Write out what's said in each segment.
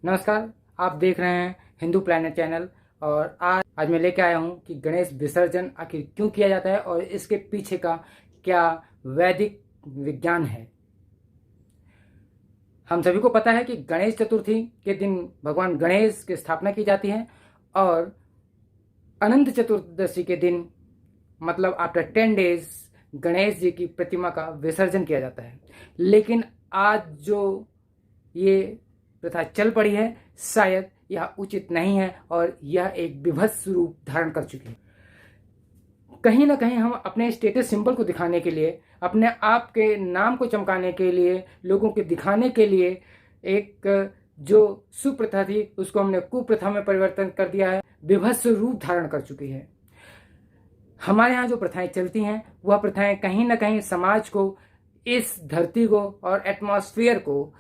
नमस्कार, आप देख रहे हैं हिंदू प्लैनेट चैनल। और आज मैं लेके आया हूँ कि गणेश विसर्जन आखिर क्यों किया जाता है और इसके पीछे का क्या वैदिक विज्ञान है। हम सभी को पता है कि गणेश चतुर्थी के दिन भगवान गणेश की स्थापना की जाती है और अनंत चतुर्दशी के दिन मतलब आफ्टर 10 डेज गणेश जी की प्रतिमा का विसर्जन किया जाता है। लेकिन आज जो ये प्रथा चल पड़ी है, शायद यह उचित नहीं है और यह एक विभत्स रूप धारण कर चुकी है। कहीं ना कहीं हम अपने स्टेटस सिंबल को दिखाने के लिए, अपने आप के नाम को चमकाने के लिए, लोगों के दिखाने के लिए एक जो सुप्रथा थी उसको हमने कुप्रथा में परिवर्तन कर दिया है, विभत्स रूप धारण कर चुकी है। हमारे यहाँ जो प्रथाएं चलती हैं वह प्रथाएं कहीं ना कहीं समाज को, इस धरती को और एटमॉस्फेयर को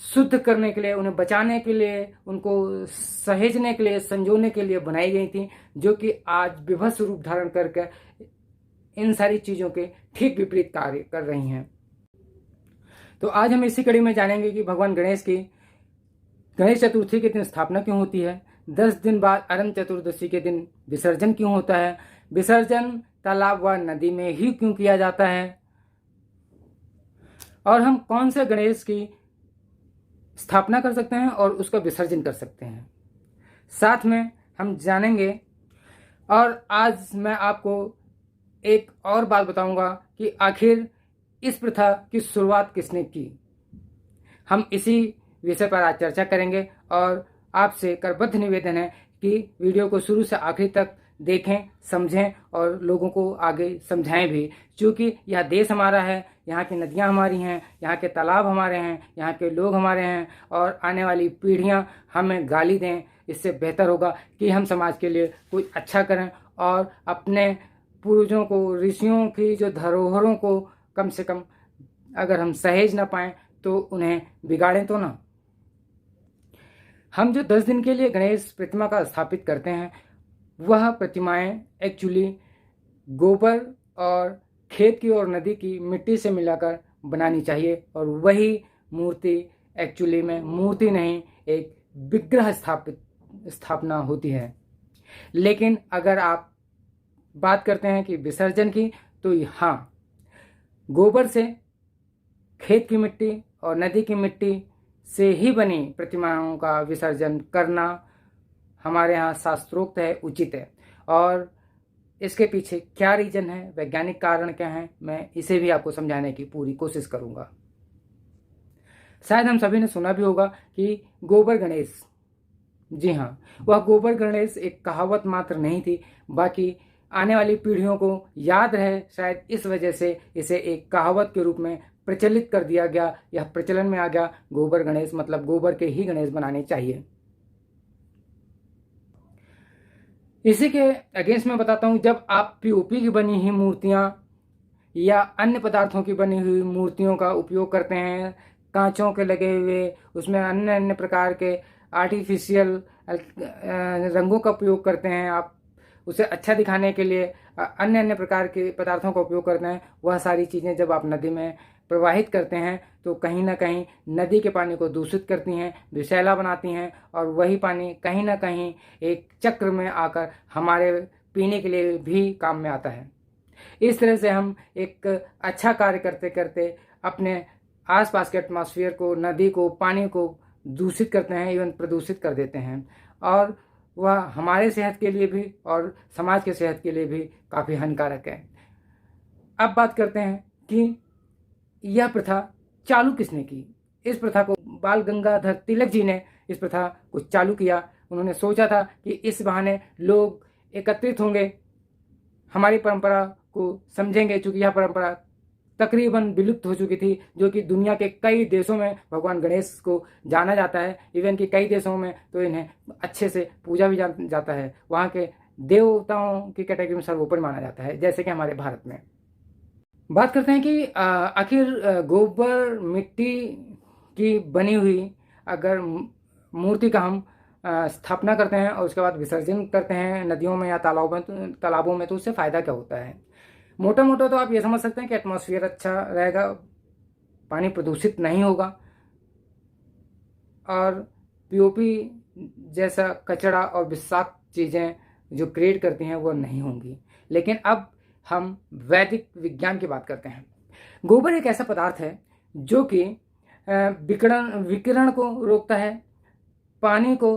शुद्ध करने के लिए, उन्हें बचाने के लिए, उनको सहेजने के लिए, संजोने के लिए बनाई गई थी, जो कि आज विभत्स रूप धारण करके इन सारी चीज़ों के ठीक विपरीत कार्य कर रही हैं। तो आज हम इसी कड़ी में जानेंगे कि भगवान गणेश की गणेश चतुर्थी के दिन स्थापना क्यों होती है, 10 दिन बाद अनंत चतुर्दशी के दिन विसर्जन क्यों होता है, विसर्जन तालाब व नदी में ही क्यों किया जाता है, और हम कौन से गणेश की स्थापना कर सकते हैं और उसका विसर्जन कर सकते हैं, साथ में हम जानेंगे। और आज मैं आपको एक और बात बताऊंगा कि आखिर इस प्रथा की शुरुआत किसने की। हम इसी विषय पर आज चर्चा करेंगे और आपसे करबद्ध निवेदन है कि वीडियो को शुरू से आखिर तक देखें, समझें और लोगों को आगे समझाएं भी, क्योंकि यह देश हमारा है, यहाँ की नदियाँ हमारी हैं, यहाँ के तालाब हमारे हैं, यहाँ के लोग हमारे हैं और आने वाली पीढ़ियाँ हमें गाली दें। इससे बेहतर होगा कि हम समाज के लिए कुछ अच्छा करें और अपने पूर्वजों को, ऋषियों की जो धरोहरों को कम से कम अगर हम सहेज ना पाएँ तो उन्हें बिगाड़ें तो ना। हम जो 10 दिन के लिए गणेश प्रतिमा का स्थापित करते हैं वह प्रतिमाएं एक्चुअली गोबर और खेत की और नदी की मिट्टी से मिलाकर बनानी चाहिए और वही मूर्ति एक्चुअली में मूर्ति नहीं, एक विग्रह स्थापना होती है। लेकिन अगर आप बात करते हैं कि विसर्जन की, तो हाँ, गोबर से, खेत की मिट्टी और नदी की मिट्टी से ही बनी प्रतिमाओं का विसर्जन करना हमारे यहाँ शास्त्रोक्त है, उचित है। और इसके पीछे क्या रीजन है, वैज्ञानिक कारण क्या है, मैं इसे भी आपको समझाने की पूरी कोशिश करूँगा। शायद हम सभी ने सुना भी होगा कि गोबर गणेश, जी हाँ, वह गोबर गणेश एक कहावत मात्र नहीं थी, बाकी आने वाली पीढ़ियों को याद रहे, शायद इस वजह से इसे एक कहावत के रूप में प्रचलित कर दिया गया, यह प्रचलन में आ गया। गोबर गणेश मतलब गोबर के ही गणेश बनाने चाहिए। इसी के अगेंस्ट मैं बताता हूँ, जब आप पीओपी की बनी हुई मूर्तियाँ या अन्य पदार्थों की बनी हुई मूर्तियों का उपयोग करते हैं, कांचों के लगे हुए, उसमें अन्य अन्य प्रकार के आर्टिफिशियल रंगों का उपयोग करते हैं, आप उसे अच्छा दिखाने के लिए अन्य अन्य प्रकार के पदार्थों का उपयोग करते हैं, वह सारी चीज़ें जब आप नदी में प्रवाहित करते हैं तो कहीं ना कहीं नदी के पानी को दूषित करती हैं, विषैला बनाती हैं और वही पानी कहीं ना कहीं एक चक्र में आकर हमारे पीने के लिए भी काम में आता है। इस तरह से हम एक अच्छा कार्य करते करते अपने आसपास के एटमॉस्फेयर को, नदी को, पानी को दूषित करते हैं, इवन प्रदूषित कर देते हैं और वह हमारे सेहत के लिए भी और समाज के सेहत के लिए भी काफ़ी हानिकारक है। अब बात करते हैं कि यह प्रथा चालू किसने की। इस प्रथा को बाल गंगाधर तिलक जी ने इस प्रथा को चालू किया। उन्होंने सोचा था कि इस बहाने लोग एकत्रित होंगे, हमारी परंपरा को समझेंगे, क्योंकि यह परंपरा तकरीबन विलुप्त हो चुकी थी, जो कि दुनिया के कई देशों में भगवान गणेश को जाना जाता है। इवन कि कई देशों में तो इन्हें अच्छे से पूजा भी जाता है, वहाँ के देवताओं की कैटेगरी में सर्वोपरि माना जाता है, जैसे कि हमारे भारत में। बात करते हैं कि आखिर गोबर मिट्टी की बनी हुई अगर मूर्ति का हम स्थापना करते हैं और उसके बाद विसर्जन करते हैं नदियों में या तालाबों में, तो उससे फ़ायदा क्या होता है। मोटा मोटा तो आप ये समझ सकते हैं कि एटमॉस्फेयर अच्छा रहेगा, पानी प्रदूषित नहीं होगा और पीओपी जैसा कचरा और विषाक्त चीज़ें जो क्रिएट करती हैं वो नहीं होंगी। लेकिन अब हम वैदिक विज्ञान की बात करते हैं। गोबर एक ऐसा पदार्थ है जो कि विकिरण को रोकता है, पानी को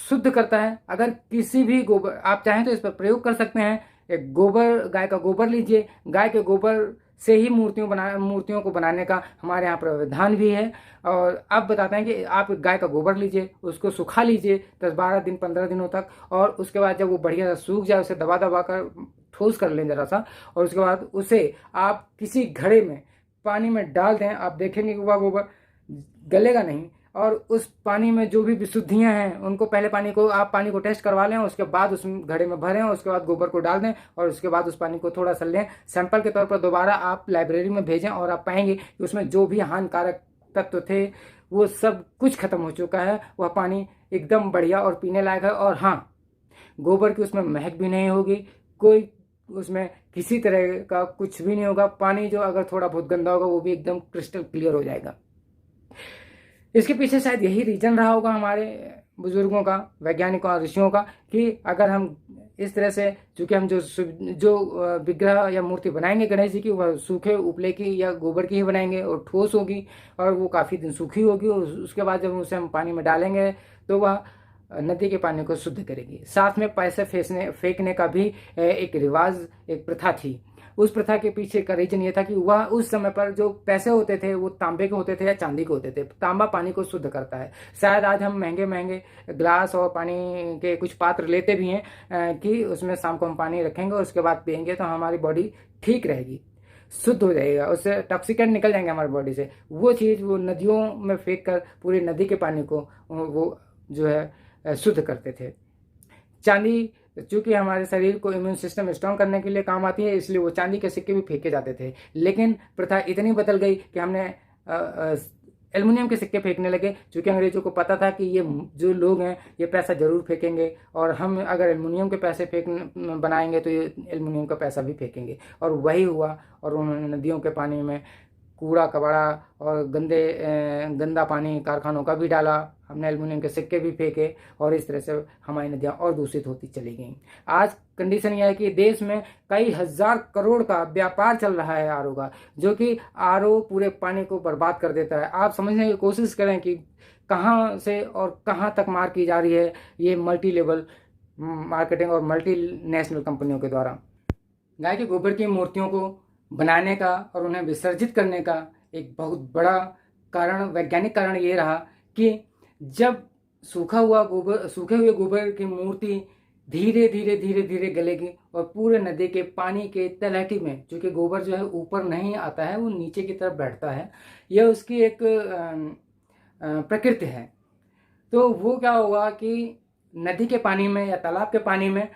शुद्ध करता है। अगर किसी भी गोबर, आप चाहें तो इस पर प्रयोग कर सकते हैं। एक गोबर, गाय का गोबर लीजिए, गाय के गोबर से ही मूर्तियों को बनाने का हमारे यहाँ प्रावधान भी है। और अब बताते हैं कि आप गाय का गोबर लीजिए, उसको सुखा लीजिए 10-12 दिन 15 दिनों तक, और उसके बाद जब वो बढ़िया सा सूख जाए उसे दबा दबा कर ठोस कर लें ज़रा सा, और उसके बाद उसे आप किसी घड़े में पानी में डाल दें। आप देखेंगे कि वह गोबर गलेगा नहीं, और उस पानी में जो भी विशुद्धियां हैं उनको पहले पानी को टेस्ट करवा लें, उसके बाद उस घड़े में भरें, उसके बाद गोबर को डाल दें, और उसके बाद उस पानी को थोड़ा सा लें, सैंपल के तौर पर दोबारा आप लाइब्रेरी में भेजें, और आप पाएंगे कि उसमें जो भी हानिकारक तत्व थे वो सब कुछ खत्म हो चुका है। वह पानी एकदम बढ़िया और पीने लायक है। और हाँ, गोबर की उसमें महक भी नहीं होगी, कोई उसमें किसी तरह का कुछ भी नहीं होगा। पानी जो अगर थोड़ा बहुत गंदा होगा वो भी एकदम क्रिस्टल क्लियर हो जाएगा। इसके पीछे शायद यही रीजन रहा होगा हमारे बुजुर्गों का, वैज्ञानिकों और ऋषियों का, कि अगर हम इस तरह से, चूंकि हम जो विग्रह या मूर्ति बनाएंगे गणेश जी की, वह सूखे उपले की या गोबर की ही बनाएंगे, और ठोस होगी, और वो काफ़ी दिन सूखी होगी, और उसके बाद जब उसे हम पानी में डालेंगे तो वह नदी के पानी को शुद्ध करेगी। साथ में पैसे फेंकने का भी एक रिवाज, एक प्रथा थी। उस प्रथा के पीछे का रीजन ये था कि वह उस समय पर जो पैसे होते थे वो तांबे के होते थे या चांदी के होते थे। तांबा पानी को शुद्ध करता है। शायद आज हम महंगे महंगे ग्लास और पानी के कुछ पात्र लेते भी हैं कि उसमें शाम को हम पानी रखेंगे और उसके बाद पियेंगे तो हमारी बॉडी ठीक रहेगी, शुद्ध हो जाएगा, उससे टॉक्सिकेंट निकल जाएंगे हमारी बॉडी से। वो चीज़ वो नदियों में फेंक कर पूरी नदी के पानी को वो जो है शुद्ध करते थे। चांदी चूंकि हमारे शरीर को इम्यून सिस्टम स्ट्रांग करने के लिए काम आती है, इसलिए वो चांदी के सिक्के भी फेंके जाते थे। लेकिन प्रथा इतनी बदल गई कि हमने एल्युमिनियम के सिक्के फेंकने लगे, क्योंकि अंग्रेजों को पता था कि ये जो लोग हैं ये पैसा जरूर फेंकेंगे, और हम अगर एल्युमिनियम के पैसे बनाएंगे तो ये एल्युमिनियम का पैसा भी फेंकेंगे। और वही हुआ, और उन्होंने नदियों के पानी में कूड़ा कबाड़ा और गंदा पानी कारखानों का भी डाला, हमने एल्युमिनियम के सिक्के भी फेंके, और इस तरह से हमारी नदियाँ और दूषित होती चली गईं। आज कंडीशन यह है कि देश में कई हजार करोड़ का व्यापार चल रहा है आरओ का, जो कि आरओ पूरे पानी को बर्बाद कर देता है। आप समझने की कोशिश करें कि कहाँ से और कहाँ तक मार की जा रही है ये मल्टी लेवल मार्केटिंग और मल्टी नेशनल कंपनियों के द्वारा। गाय के गोबर की मूर्तियों को बनाने का और उन्हें विसर्जित करने का एक बहुत बड़ा कारण, वैज्ञानिक कारण ये रहा कि जब सूखे हुए गोबर की मूर्ति धीरे धीरे धीरे धीरे गलेगी और पूरे नदी के पानी के तलहटी में, चूंकि गोबर जो है ऊपर नहीं आता है, वो नीचे की तरफ बैठता है, यह उसकी एक प्रकृति है। तो वो क्या होगा कि नदी के पानी में या तालाब के पानी में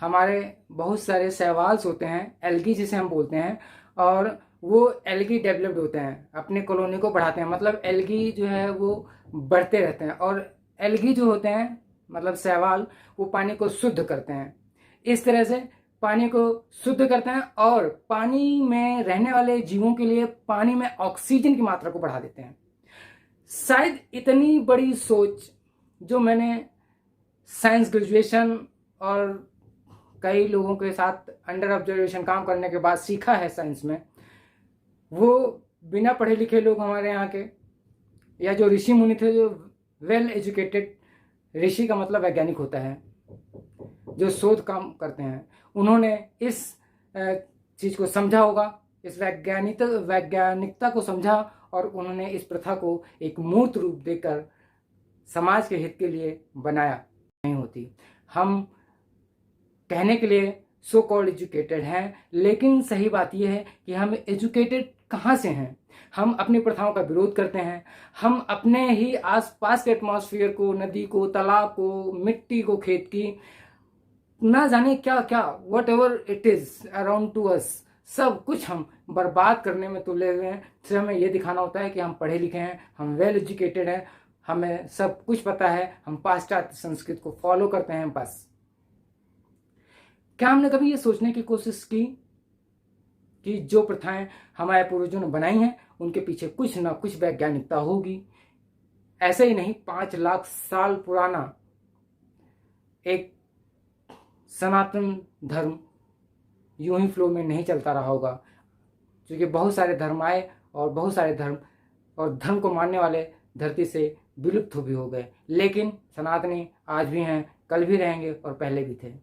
हमारे बहुत सारे शैवाल्स होते हैं, एल्गी जिसे हम बोलते हैं, और वो एल्गी डेवलप्ड होते हैं, अपनी कॉलोनी को बढ़ाते हैं। मतलब एल्गी जो है वो बढ़ते रहते हैं, और एल्गी जो होते हैं मतलब शैवाल, वो पानी को शुद्ध करते हैं। इस तरह से पानी को शुद्ध करते हैं और पानी में रहने वाले जीवों के लिए पानी में ऑक्सीजन की मात्रा को बढ़ा देते हैं। शायद इतनी बड़ी सोच जो मैंने साइंस ग्रेजुएशन और कई लोगों के साथ अंडर ऑब्जर्वेशन काम करने के बाद सीखा है साइंस में, वो बिना पढ़े लिखे लोग हमारे यहाँ के या जो ऋषि मुनि थे, जो वेल एजुकेटेड, ऋषि का मतलब वैज्ञानिक होता है, जो शोध काम करते हैं, उन्होंने इस चीज को समझा होगा, इस वैज्ञानिकता को समझा, और उन्होंने इस प्रथा को एक मूर्त रूप देकर समाज के हित के लिए बनाया। नहीं होती, हम कहने के लिए सो कॉल्ड एजुकेटेड हैं, लेकिन सही बात यह है कि हम एजुकेटेड कहाँ से हैं। हम अपनी प्रथाओं का विरोध करते हैं, हम अपने ही आसपास के एटमॉस्फेयर को, नदी को, तालाब को, मिट्टी को, खेत की, ना जाने क्या क्या, whatever it is around to us, सब कुछ हम बर्बाद करने में तुले हुए हैं। सिर्फ हमें यह दिखाना होता है कि हम पढ़े लिखे हैं, हम वेल एजुकेटेड हैं, हमें सब कुछ पता है, हम पाश्चात्य संस्कृति को फॉलो करते हैं। बस क्या हमने कभी ये सोचने की कोशिश की कि जो प्रथाएं हमारे पूर्वजों ने बनाई हैं उनके पीछे कुछ ना कुछ वैज्ञानिकता होगी? ऐसे ही नहीं, 5 लाख साल पुराना एक सनातन धर्म यूं ही फ्लो में नहीं चलता रहा होगा, क्योंकि बहुत सारे धर्म आए और बहुत सारे धर्म और धर्म को मानने वाले धरती से विलुप्त भी हो गए, लेकिन सनातनी आज भी हैं, कल भी रहेंगे और पहले भी थे।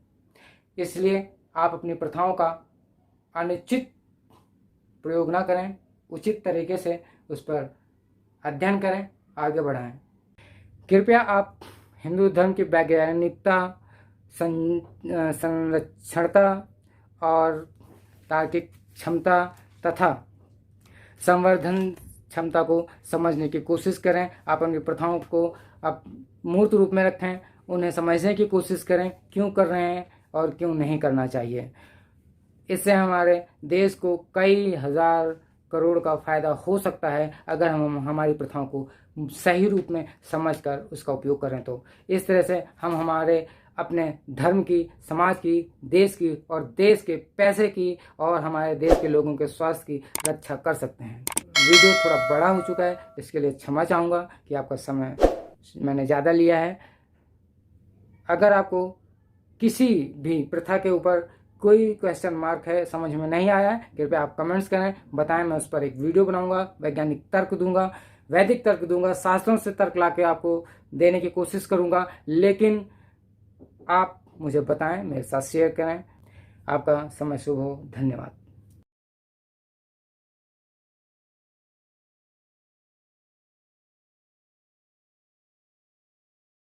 इसलिए आप अपनी प्रथाओं का अनुचित प्रयोग ना करें, उचित तरीके से उस पर अध्ययन करें, आगे बढ़ाएं। कृपया आप हिंदू धर्म की वैज्ञानिकता, संरक्षणता और तार्किक क्षमता तथा संवर्धन क्षमता को समझने की कोशिश करें। आप अपनी प्रथाओं को आप मूर्त रूप में रखें, उन्हें समझने की कोशिश करें, क्यों कर रहे हैं और क्यों नहीं करना चाहिए। इससे हमारे देश को कई हजार करोड़ का फायदा हो सकता है अगर हम हमारी प्रथाओं को सही रूप में समझकर उसका उपयोग करें। तो इस तरह से हम हमारे अपने धर्म की, समाज की, देश की और देश के पैसे की और हमारे देश के लोगों के स्वास्थ्य की रक्षा कर सकते हैं। वीडियो थोड़ा बड़ा हो चुका है, इसके लिए क्षमा चाहूँगा कि आपका समय मैंने ज़्यादा लिया है। अगर आपको किसी भी प्रथा के ऊपर कोई क्वेश्चन मार्क है, समझ में नहीं आया है, कृपया आप कमेंट्स करें, बताएं। मैं उस पर एक वीडियो बनाऊंगा, वैज्ञानिक तर्क दूंगा, वैदिक तर्क दूंगा, शास्त्रों से तर्क लाके आपको देने की कोशिश करूंगा। लेकिन आप मुझे बताएं, मेरे साथ शेयर करें। आपका समय शुभ हो। धन्यवाद।